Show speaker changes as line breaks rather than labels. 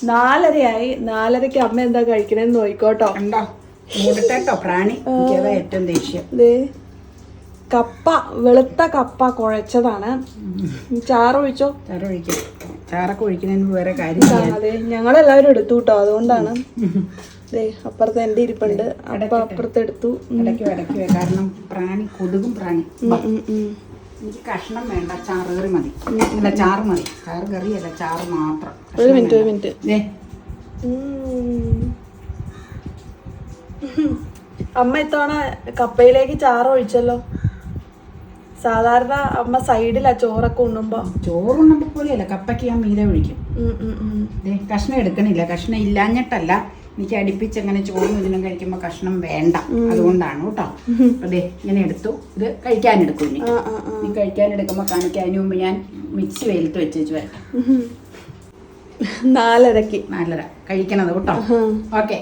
4:30 4:30 അമ്മ എന്താ കഴിക്കണേന്ന് നോയിക്കോട്ടോ.
ഉണ്ടോ മൂടട്ടോ പ്രാണി, ഏറ്റവും ദേഷ്യം.
കപ്പ, വെളുത്ത കപ്പ കുഴച്ചതാണ്. ചാറ് ഒഴിച്ചോ?
ചാറ് ഒഴിക്കും. ചാറൊക്കെ ഒഴിക്കുന്നതിന് വേറെ കാര്യം.
അതെ, ഞങ്ങളെല്ലാവരും എടുത്തു കേട്ടോ, അതുകൊണ്ടാണ്. അപ്പുറത്ത് എന്റെ ഇരിപ്പുണ്ട്, അപ്പൊ അപ്പുറത്ത് എടുത്തു.
ഇടയ്ക്ക് കാരണം പ്രാണി, കൊതുകും പ്രാണി. എനിക്ക് കഷ്ണം വേണ്ട, ചാറ് കറി മതി. ഇല്ല, ചാറ് മതി. ചാറ് കറിയല്ല, ചാറ് മാത്രം.
ഒരു മിനിറ്റ്. അമ്മ ഇത്തവണ കപ്പയിലേക്ക് ചാറ് ഒഴിച്ചല്ലോ. സാധാരണ അമ്മ സൈഡിലാ ചോറൊക്കെ ഉണ്ണുമ്പോ.
ചോറുണ്ണുമ്പോ പോലെയല്ല, കപ്പയ്ക്ക് ഞാൻ മീതെ ഒഴിക്കും. കഷ്ണം എടുക്കണില്ല. കഷ്ണം ഇല്ലാഞ്ഞിട്ടല്ല, എനിക്ക് അടുപ്പിച്ച് അങ്ങനെ ചോറും ഇതിനും കഴിക്കുമ്പോ കഷ്ണം വേണ്ട, അതുകൊണ്ടാണ് കേട്ടോ. അതെ, ഇങ്ങനെ എടുത്തു. ഇത് കഴിക്കാനെടുക്കും. ഇനി കഴിക്കാനെടുക്കുമ്പോ കാണിക്കാൻ മുമ്പ് ഞാൻ മിക്സി വെയിലത്ത് വെച്ച് വരാം.
4:30
4:30 കഴിക്കണത് കേട്ടോ. ഓക്കെ.